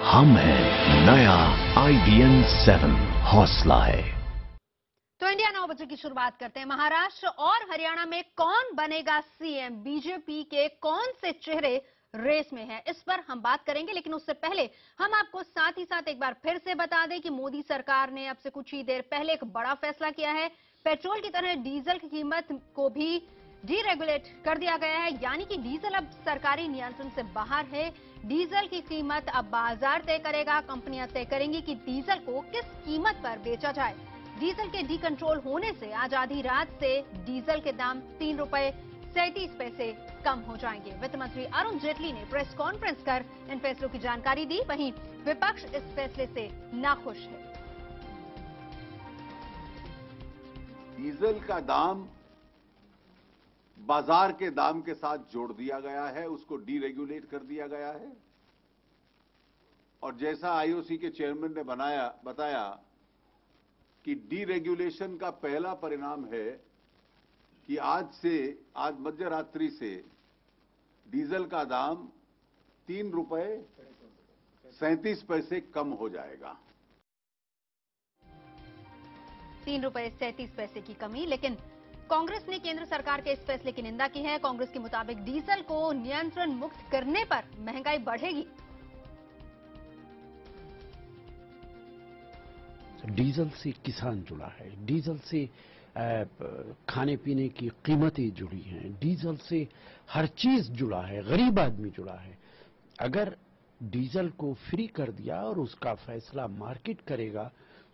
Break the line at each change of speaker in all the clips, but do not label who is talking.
हम हैं नया IBM 7 हौसला है।
तो इंडिया 9 बजे की शुरुआत करते हैं। महाराष्ट्र और हरियाणा में कौन बनेगा सीएम, बीजेपी के कौन से चेहरे रेस में हैं, इस पर हम बात करेंगे। लेकिन उससे पहले हम आपको साथ ही साथ एक बार फिर से बता दें कि मोदी सरकार ने अब से कुछ ही देर पहले एक बड़ा फैसला किया है। पेट्रोल की तरह डीजल की कीमत को भी डीरेगुलेट कर दिया गया है, यानी कि डीजल अब सरकारी नियंत्रण से बाहर है। डीजल की कीमत अब बाजार तय करेगा। कंपनियां तय करेंगी कि डीजल को किस कीमत पर बेचा जाए। डीजल के डीकंट्रोल होने से आज आधी रात से डीजल के दाम ₹3.37 कम हो जाएंगे। वित्त मंत्री अरुण जेटली ने प्रेस कॉन्फ्रेंस कर इन फैसलों की जानकारी दी। वहीं विपक्ष इस फैसले से नाखुश है।
डीजल का दाम बाजार के दाम के साथ जोड़ दिया गया है, उसको डीरेगुलेट कर दिया गया है। और जैसा आईओसी के चेयरमैन ने बताया कि डीरेगुलेशन का पहला परिणाम है कि आज मध्य रात्रि से डीजल का दाम ₹3.37 कम हो जाएगा।
₹3.37 की कमी। लेकिन कांग्रेस ने केंद्र सरकार के इस फैसले की निंदा की है। कांग्रेस के मुताबिक डीजल को नियंत्रण मुक्त करने पर महंगाई बढ़ेगी।
डीजल से किसान जुड़ा है, डीजल से खाने पीने की कीमतें जुड़ी हैं, डीजल से हर चीज जुड़ा है, गरीब आदमी जुड़ा है। अगर डीजल को फ्री कर दिया और उसका फैसला मार्केट करेगा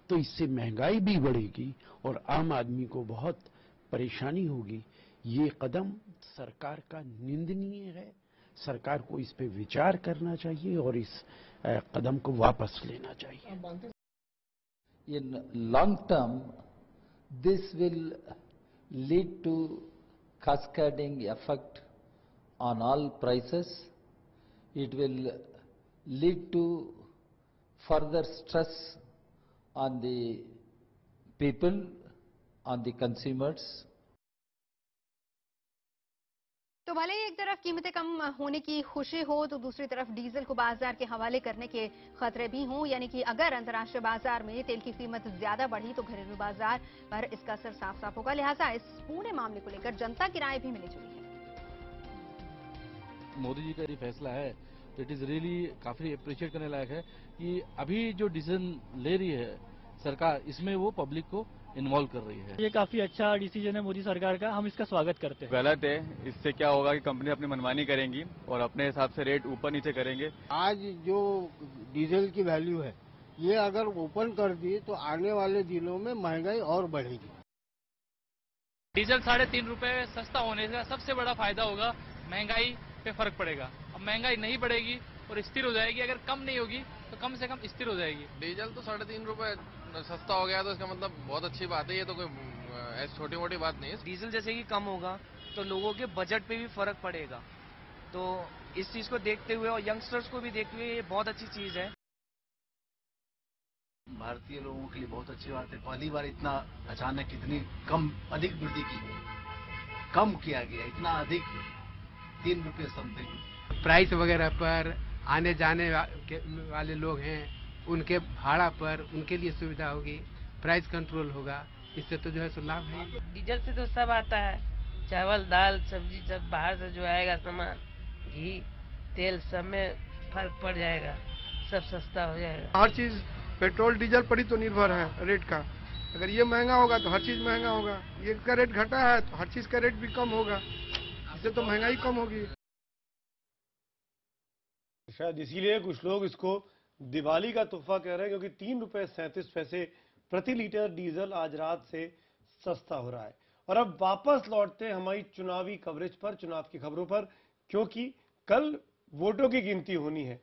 तो इससे महंगाई भी बढ़ेगी और आम आदमी को बहुत परेशानी होगी। ये कदम सरकार का निंदनीय है। सरकार को इस पे विचार करना चाहिए और इस कदम को वापस लेना चाहिए।
In long term, this will lead to cascading effect on all prices. It will lead to further stress on the people, on the consumers.
तो भले ही एक तरफ कीमतें कम होने की खुशी हो तो दूसरी तरफ डीजल को बाजार के हवाले करने के खतरे भी हों। यानी कि अगर अंतर्राष्ट्रीय बाजार में तेल की कीमत ज्यादा बढ़ी तो घरेलू बाजार पर इसका असर साफ साफ होगा। लिहाजा इस पूरे मामले को लेकर जनता की राय भी मिली जुली है।
मोदी जी का ये फैसला है तो इट इज रियली काफी अप्रिशिएट करने लायक है कि अभी जो डिसीजन ले रही है सरकार, इसमें वो पब्लिक को इन्वॉल्व कर रही है।
ये काफी अच्छा डिसीजन है मोदी सरकार का, हम इसका स्वागत करते हैं।
गलत है, इससे क्या होगा कि कंपनी अपनी मनमानी करेंगी और अपने हिसाब से रेट ऊपर नीचे करेंगे।
आज जो डीजल की वैल्यू है ये अगर ओपन कर दी तो आने वाले दिनों में महंगाई और बढ़ेगी।
डीजल ₹3.5 सस्ता होने का सबसे बड़ा फायदा होगा, महंगाई पे फर्क पड़ेगा। अब महंगाई नहीं बढ़ेगी और स्थिर हो जाएगी, अगर कम नहीं होगी तो कम से कम स्थिर हो जाएगी।
डीजल तो ₹3.5 सस्ता हो गया तो इसका मतलब बहुत अच्छी बात है। ये तो कोई ऐसी छोटी मोटी बात नहीं है।
डीजल जैसे कि कम होगा तो लोगों के बजट पे भी फर्क पड़ेगा। तो इस चीज को देखते हुए और यंगस्टर्स को भी देखते हुए ये बहुत अच्छी चीज है।
भारतीय लोगों के लिए बहुत अच्छी बात है। पहली बार इतना अचानक इतनी अधिक वृद्धि की, कम किया गया इतना अधिक, ₹3 समथिंग।
प्राइस वगैरह पर आने जाने वाले लोग हैं उनके भाड़ा पर उनके लिए सुविधा होगी, प्राइस कंट्रोल होगा, इससे तो जो है सो लाभ है।
डीजल से तो सब आता है, चावल दाल सब्जी सब बाहर से जो आएगा सामान, घी तेल सब में फर्क पड़ जाएगा, सब सस्ता हो जाएगा।
हर चीज पेट्रोल डीजल पर ही तो निर्भर है रेट का। अगर ये महंगा होगा तो हर चीज महंगा होगा, ये का रेट घटा है तो हर चीज का रेट भी कम होगा, इससे तो महंगाई कम होगी।
शायद इसीलिए कुछ लोग इसको दिवाली का तोहफा कह रहे हैं, क्योंकि ₹3.37 प्रति लीटर डीजल आज रात से सस्ता हो रहा है। और अब वापस लौटते हैं हमारी चुनावी कवरेज पर, चुनाव की खबरों पर, क्योंकि कल वोटों की गिनती होनी है।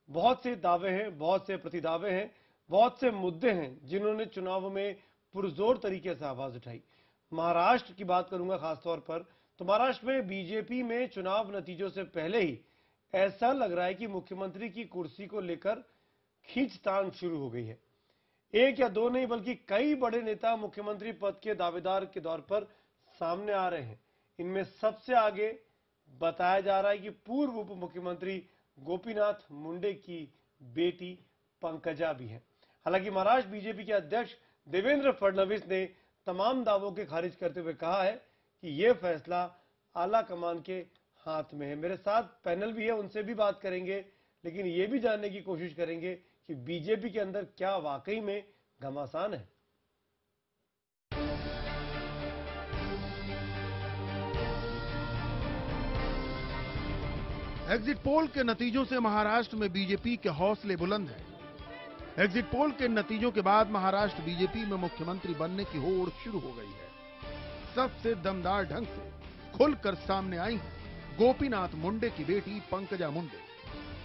बहुत से दावे हैं, बहुत से प्रतिदावे हैं, बहुत से मुद्दे हैं जिन्होंने चुनाव में पुरजोर तरीके से आवाज उठाई। महाराष्ट्र की बात करूंगा खासतौर पर, तो महाराष्ट्र में बीजेपी में चुनाव नतीजों से पहले ही ऐसा लग रहा है कि मुख्यमंत्री की कुर्सी को लेकर खींचतान शुरू हो गई है। एक या दो नहीं बल्कि कई बड़े नेता मुख्यमंत्री पद के दावेदार के तौर पर सामने आ रहे हैं। इनमें सबसे आगे बताया जा रहा है कि पूर्व उप मुख्यमंत्री गोपीनाथ मुंडे की बेटी पंकजा भी हैं। हालांकि महाराष्ट्र बीजेपी के अध्यक्ष देवेंद्र फडणवीस ने तमाम दावों के खारिज करते हुए कहा है कि यह फैसला आला कमान के हाथ में है। मेरे साथ पैनल भी है, उनसे भी बात करेंगे, लेकिन ये भी जानने की कोशिश करेंगे कि बीजेपी के अंदर क्या वाकई में घमासान है।
एग्जिट पोल के नतीजों से महाराष्ट्र में बीजेपी के हौसले बुलंद हैं। एग्जिट पोल के नतीजों के बाद महाराष्ट्र बीजेपी में मुख्यमंत्री बनने की होड़ शुरू हो गई है। सबसे दमदार ढंग से खुलकर सामने आई है गोपीनाथ मुंडे की बेटी पंकजा मुंडे।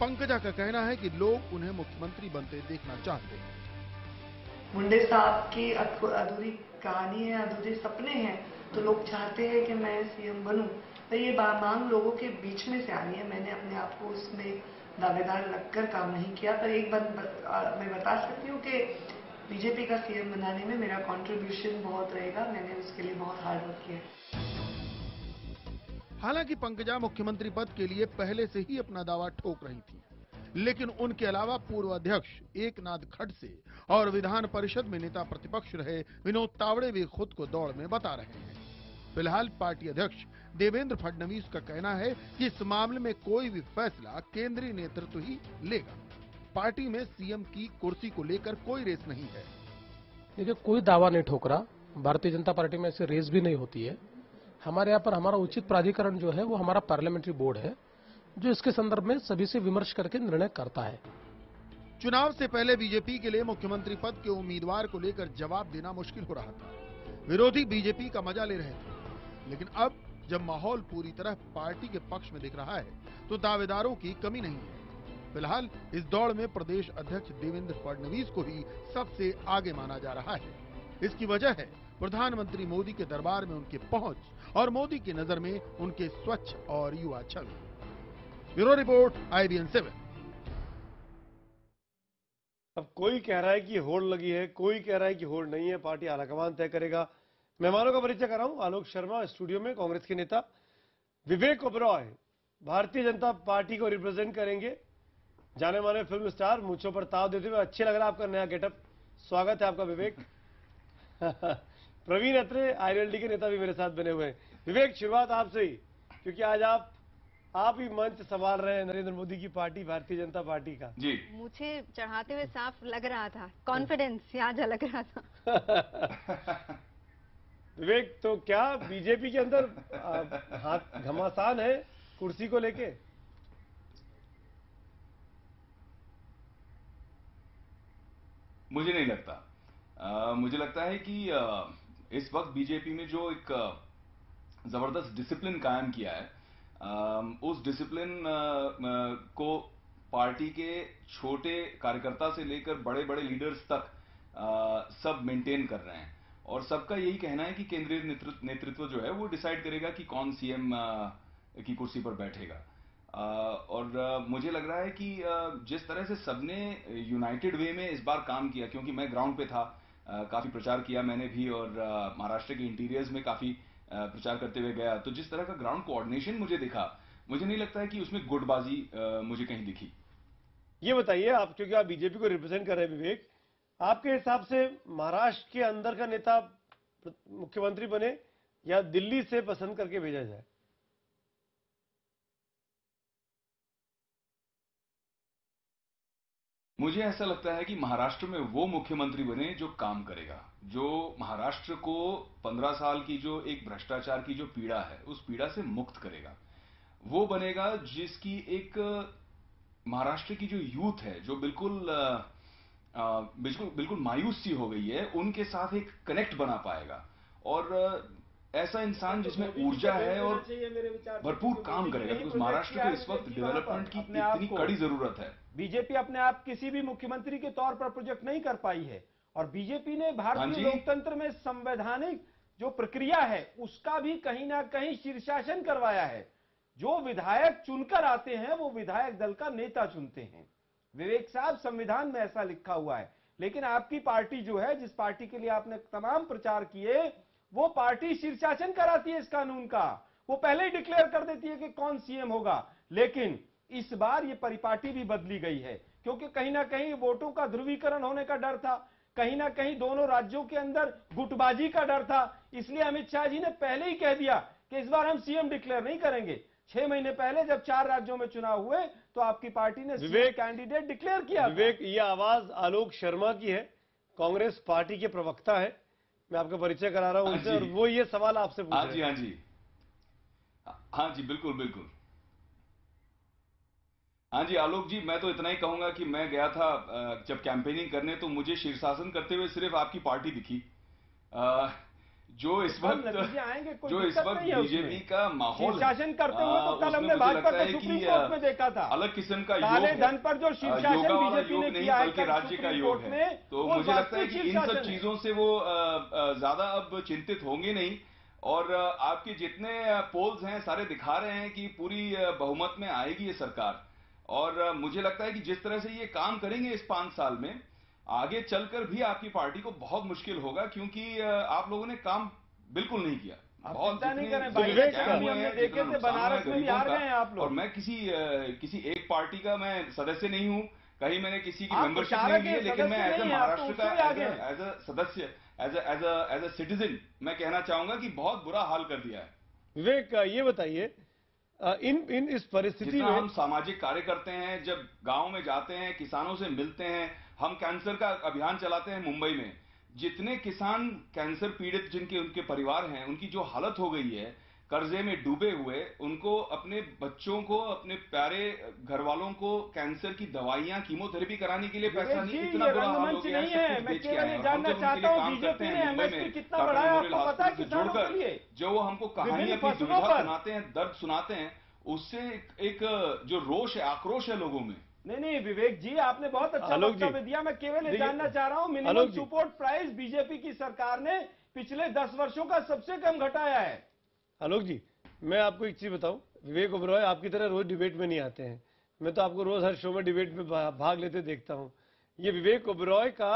पंकजा का कहना है कि लोग उन्हें मुख्यमंत्री बनते देखना चाहते हैं।
मुंडे साहब की अधूरी कहानी है, अधूरे सपने हैं, तो लोग चाहते हैं कि मैं सीएम बनूं। तो ये मांग लोगों के बीच में से आई है। मैंने अपने आप को उसमें दावेदार लगकर काम नहीं किया, पर एक बात मैं बता सकती हूँ कि बीजेपी का सीएम बनाने में मेरा कंट्रीब्यूशन बहुत रहेगा। मैंने उसके लिए बहुत हार्ड वर्क किया है।
हालांकि पंकजा मुख्यमंत्री पद के लिए पहले से ही अपना दावा ठोक रही थी, लेकिन उनके अलावा पूर्व अध्यक्ष एकनाथ खड़से और विधान परिषद में नेता प्रतिपक्ष रहे विनोद तावड़े भी खुद को दौड़ में बता रहे हैं। फिलहाल पार्टी अध्यक्ष देवेंद्र फडणवीस का कहना है कि इस मामले में कोई भी फैसला केंद्रीय नेतृत्व ही लेगा। पार्टी में सीएम की कुर्सी को लेकर कोई रेस नहीं है।
देखिए, कोई दावा नहीं ठोक रहा। भारतीय जनता पार्टी में ऐसे रेस भी नहीं होती है। हमारे यहाँ पर हमारा उचित प्राधिकरण जो है वो हमारा पार्लियामेंट्री बोर्ड है, जो इसके संदर्भ में सभी से विमर्श करके निर्णय करता है।
चुनाव से पहले बीजेपी के लिए मुख्यमंत्री पद के उम्मीदवार को लेकर जवाब देना मुश्किल हो रहा था। विरोधी बीजेपी का मजा ले रहे थे, लेकिन अब जब माहौल पूरी तरह पार्टी के पक्ष में दिख रहा है तो दावेदारों की कमी नहीं है। फिलहाल इस दौड़ में प्रदेश अध्यक्ष देवेंद्र फडणवीस को ही सबसे आगे माना जा रहा है। इसकी वजह है प्रधानमंत्री मोदी के दरबार में उनकी पहुंच और मोदी की नजर में उनके स्वच्छ और युवा छवि। Bureau report, IBN 7।
अब कोई कह रहा है कि होड़ लगी है, कोई कह रहा है कि होड़ नहीं है। पार्टी आलाकमान तय करेगा। मेहमानों का परिचय कराऊं। आलोक शर्मा स्टूडियो में, कांग्रेस के नेता। विवेक ओबरॉय भारतीय जनता पार्टी को रिप्रेजेंट करेंगे। जाने माने फिल्म स्टार, मूंछों पर ताव देते हुए। अच्छे लग रहा है आपका नया गेटअप। स्वागत है आपका विवेक। प्रवीण अत्रे ILD के नेता भी मेरे साथ बने हुए हैं। विवेक, शुरुआत आपसे ही, क्योंकि आज आप ही मंच संभाल रहे हैं नरेंद्र मोदी की पार्टी भारतीय जनता पार्टी का। जी,
मुझे चढ़ाते हुए साफ लग रहा था, कॉन्फिडेंस यहाँ झलक रहा था।
विवेक, तो क्या बीजेपी के अंदर हाथ घमासान है कुर्सी को लेके?
मुझे नहीं लगता। मुझे लगता है कि इस वक्त बीजेपी में जो एक जबरदस्त डिसिप्लिन कायम किया है, उस डिसिप्लिन को पार्टी के छोटे कार्यकर्ता से लेकर बड़े बड़े लीडर्स तक सब मेंटेन कर रहे हैं। और सबका यही कहना है कि केंद्रीय नेतृत्व जो है वो डिसाइड करेगा कि कौन सीएम की कुर्सी पर बैठेगा। और मुझे लग रहा है कि जिस तरह से सबने यूनाइटेड वे में इस बार काम किया, क्योंकि मैं ग्राउंड पे था, काफी प्रचार किया मैंने भी, और महाराष्ट्र के इंटीरियर्स में काफी प्रचार करते हुए गया, तो जिस तरह का ग्राउंड कोऑर्डिनेशन मुझे दिखा, मुझे नहीं लगता है कि उसमें गुटबाजी मुझे कहीं दिखी।
ये बताइए आप, क्योंकि आप बीजेपी को रिप्रेजेंट कर रहे हैं विवेक, आपके हिसाब से महाराष्ट्र के अंदर का नेता मुख्यमंत्री बने या दिल्ली से पसंद करके भेजा जाए?
मुझे ऐसा लगता है कि महाराष्ट्र में वो मुख्यमंत्री बने जो काम करेगा, जो महाराष्ट्र को 15 साल की जो एक भ्रष्टाचार की जो पीड़ा है, उस पीड़ा से मुक्त करेगा। वो बनेगा जिसकी एक महाराष्ट्र की जो यूथ है, जो बिल्कुल मायूस सी हो गई है, उनके साथ एक कनेक्ट बना पाएगा। और ऐसा इंसान जिसमें ऊर्जा है और भरपूर काम करेगा, क्योंकि महाराष्ट्र को इस वक्त डेवलपमेंट की इतनी कड़ी जरूरत है।
बीजेपी अपने आप किसी भी मुख्यमंत्री के तौर पर प्रोजेक्ट नहीं कर पाई है, और बीजेपी ने भारतीय लोकतंत्र में संवैधानिक जो प्रक्रिया है उसका भी कहीं ना कहीं शीर्षासन करवाया है। जो विधायक चुनकर आते हैं वो विधायक दल का नेता चुनते हैं। विवेक साहब, संविधान में ऐसा लिखा हुआ है, लेकिन आपकी पार्टी जो है, जिस पार्टी के लिए आपने तमाम प्रचार किए, वो पार्टी शीर्षासन कराती है इस कानून का। वो पहले ही डिक्लेयर कर देती है कि कौन सीएम होगा। लेकिन इस बार ये परिपाटी भी बदली गई है क्योंकि कहीं ना कहीं वोटों का ध्रुवीकरण होने का डर था, कहीं ना कहीं दोनों राज्यों के अंदर गुटबाजी का डर था। इसलिए अमित शाह जी ने पहले ही कह दिया कि इस बार हम सीएम डिक्लेयर नहीं करेंगे। 6 महीने पहले जब 4 राज्यों में चुनाव हुए तो आपकी पार्टी ने सीएम कैंडिडेट डिक्लेयर किया।
विवेक, ये आवाज आलोक शर्मा की है, कांग्रेस पार्टी के प्रवक्ता है। मैं आपका परिचय करा रहा हूं उनसे, और वो ये सवाल आपसे पूछ रहे हैं।
हाँ जी, बिल्कुल बिल्कुल। हाँ जी आलोक जी, मैं तो इतना ही कहूंगा कि मैं गया था जब कैंपेनिंग करने, तो मुझे शीर्षासन करते हुए सिर्फ आपकी पार्टी दिखी। जो इस वक्त बीजेपी का माहौल
शीर्षासन करते हुए तो कल हमने भाजपा को सुप्रीम कोर्ट में देखा था।
अलग किस्म का
काले धन पर जो शीर्षासन बीजेपी ने किया है,
बल्कि राज्य का योग है। तो मुझे लगता है कि इन सब चीजों से वो ज्यादा अब चिंतित होंगे नहीं। और आपके जितने पोल्स हैं सारे दिखा रहे हैं कि पूरी बहुमत में आएगी ये सरकार। और मुझे लगता है कि जिस तरह से ये काम करेंगे इस 5 साल में, आगे चलकर भी आपकी पार्टी को बहुत मुश्किल होगा, क्योंकि आप लोगों ने काम बिल्कुल नहीं किया। बहुत
बनारस में भी हार गए हैं आप लोग।
और मैं किसी एक पार्टी का मैं सदस्य नहीं हूं, कहीं मैंने किसी की मेंबरशिप नहीं ली है, लेकिन मैं एज ए महाराष्ट्र का एज ए सदस्य, एज ए सिटीजन मैं कहना चाहूंगा कि बहुत बुरा हाल कर दिया है।
विवेक, ये बताइए, इन इस परिस्थिति में
हम सामाजिक कार्य करते हैं, जब गांव में जाते हैं, किसानों से मिलते हैं, हम कैंसर का अभियान चलाते हैं मुंबई में, जितने किसान कैंसर पीड़ित जिनके उनके परिवार हैं, उनकी जो हालत हो गई है, कर्जे में डूबे हुए, उनको अपने बच्चों को, अपने प्यारे घर वालों को कैंसर की दवाइयां, कीमोथेरेपी कराने के लिए पैसा नहीं, इतना बुरा हाल हो गया है। मैं केवल ये जानना चाहता हूं, बीजेपी ने एमएसपी कितना बढ़ाया, आपको पता है किसानों के लिए? जो वो हमको कहानी अपनी दुविधा सुनाते हैं, दर्द सुनाते हैं, उससे एक जो रोष है, आक्रोश है लोगों में।
नहीं विवेक जी, आपने बहुत अच्छा वक्तव्य दिया। मैं केवल ये जानना चाह रहा हूं, मिनिमम सपोर्ट प्राइस बीजेपी की सरकार ने पिछले 10 वर्षों का सबसे कम घटाया है।
आलोक जी, मैं आपको एक चीज बताऊं, विवेक ओबरॉय आपकी तरह रोज डिबेट में नहीं आते हैं। मैं तो आपको रोज हर शो में डिबेट में भाग लेते देखता हूं। ये विवेक ओबरॉय का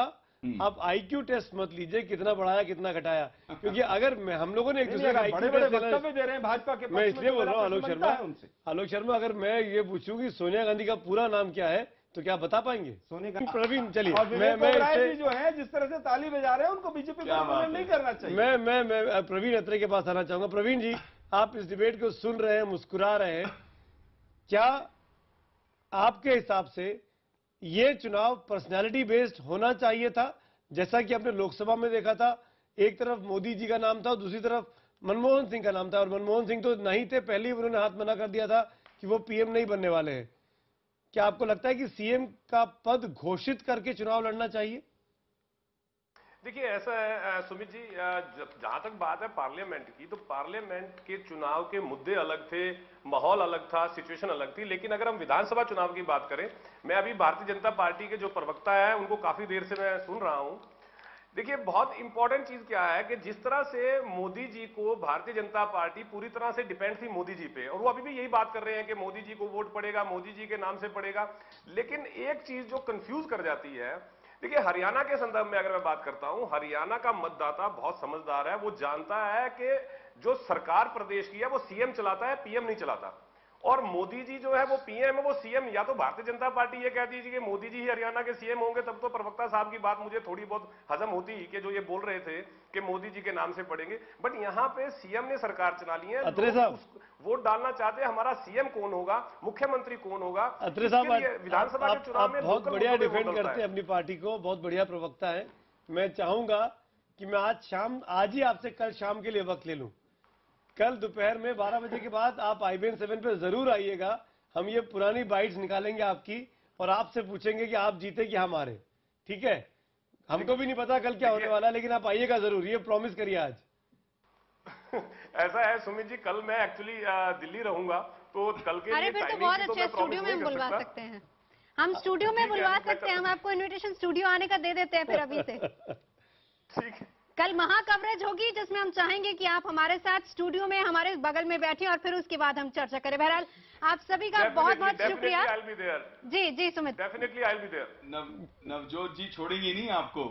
आप आईक्यू टेस्ट मत लीजिए, कितना बढ़ाया कितना घटाया, क्योंकि अगर हम लोगों ने एक दूसरे का आईक्यू टेस्ट
दे रहे हैं भाजपा के,
मैं इसलिए बोल रहा हूँ आलोक शर्मा, अगर मैं ये पूछूं कि सोनिया गांधी का पूरा नाम क्या है, तो क्या बता पाएंगे? प्रवीण, चलिए
मैं जो है जिस तरह से ताली बजा रहे हैं, उनको बीजेपी को नहीं करना चाहिए।
मैं प्रवीण अत्रे के पास आना चाहूंगा। प्रवीण जी, आप इस डिबेट को सुन रहे हैं, मुस्कुरा रहे हैं, क्या आपके हिसाब से ये चुनाव पर्सनैलिटी बेस्ड होना चाहिए था, जैसा कि आपने लोकसभा में देखा था? एक तरफ मोदी जी का नाम था, दूसरी तरफ मनमोहन सिंह का नाम था, और मनमोहन सिंह तो नहीं थे, पहले ही उन्होंने हाथ मना कर दिया था कि वो पीएम नहीं बनने वाले हैं। क्या आपको लगता है कि सीएम का पद घोषित करके चुनाव लड़ना चाहिए?
देखिए, ऐसा है सुमित जी, जहां तक बात है पार्लियामेंट की, तो पार्लियामेंट के चुनाव के मुद्दे अलग थे, माहौल अलग था, सिचुएशन अलग थी। लेकिन अगर हम विधानसभा चुनाव की बात करें, मैं अभी भारतीय जनता पार्टी के जो प्रवक्ता है उनको काफी देर से मैं सुन रहा हूं। देखिए, बहुत इंपॉर्टेंट चीज क्या है कि जिस तरह से मोदी जी को भारतीय जनता पार्टी पूरी तरह से डिपेंड थी मोदी जी पे, और वो अभी भी यही बात कर रहे हैं कि मोदी जी को वोट पड़ेगा, मोदी जी के नाम से पड़ेगा। लेकिन एक चीज जो कंफ्यूज कर जाती है, देखिए हरियाणा के संदर्भ में अगर मैं बात करता हूं, हरियाणा का मतदाता बहुत समझदार है, वो जानता है कि जो सरकार प्रदेश की है वो सीएम चलाता है, पीएम नहीं चलाता। और मोदी जी जो है वो पीएम है, वो सीएम। या तो भारतीय जनता पार्टी ये कहती है कि मोदी जी ही हरियाणा के सीएम होंगे, तब तो प्रवक्ता साहब की बात मुझे थोड़ी बहुत हजम होती कि जो ये बोल रहे थे कि मोदी जी के नाम से पड़ेंगे। बट यहाँ पे सीएम ने सरकार चला ली है, वोट डालना चाहते हैं हमारा सीएम कौन होगा, मुख्यमंत्री कौन होगा।
अत्रे साहब,
विधानसभा के चुनाव में
बहुत बढ़िया डिफेंड करते हैं अपनी पार्टी को, बहुत बढ़िया प्रवक्ता है। मैं चाहूंगा कि मैं आज ही आपसे कल शाम के लिए वक्त ले लूं। कल दोपहर में 12 बजे के बाद आप IBN 7 पे जरूर आइएगा। हम ये पुरानी बाइट्स निकालेंगे आपकी, और आपसे पूछेंगे कि आप जीते कि हम हारे। ठीक है? हमको भी नहीं पता कल क्या होने वाला है, लेकिन आप आइएगा जरूर, ये प्रॉमिस करिए आज।
ऐसा है सुमित जी, कल मैं एक्चुअली दिल्ली रहूंगा, तो कल के लिए
फिर तो बहुत अच्छे स्टूडियो में हम बुलवा सकते हैं, हम स्टूडियो में बुलवा सकते हैं, हम आपको इन्विटेशन स्टूडियो आने का दे देते हैं फिर अभी से।
ठीक है,
कल महा कवरेज होगी जिसमें हम चाहेंगे कि आप हमारे साथ स्टूडियो में हमारे बगल में बैठें, और फिर उसके बाद हम चर्चा करें। बहरहाल आप सभी का बहुत बहुत शुक्रिया। जी Sumit,
definitely I will be there.
Navjot ji छोड़ेंगे नहीं आपको।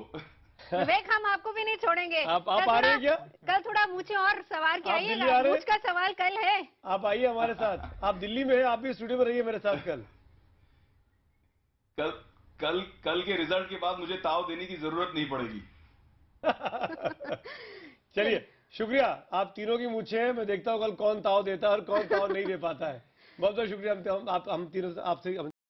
विवेक, हम आपको भी नहीं छोड़ेंगे।
आप आ रहे हैं क्या?
कल थोड़ा मूछें और सवार के आइएगा, मूछ का सवाल कल है।
आप आइए हमारे साथ, आप दिल्ली में हैं, आप भी स्टूडियो में रहिए मेरे साथ कल।
कल के रिजल्ट के बाद मुझे ताव देने की जरूरत नहीं पड़ेगी।
चलिए, शुक्रिया। आप तीनों की मूछें हैं, मैं देखता हूं कल कौन ताव देता है और कौन ताव नहीं दे पाता है। बहुत बहुत शुक्रिया। हम तीनों आपसे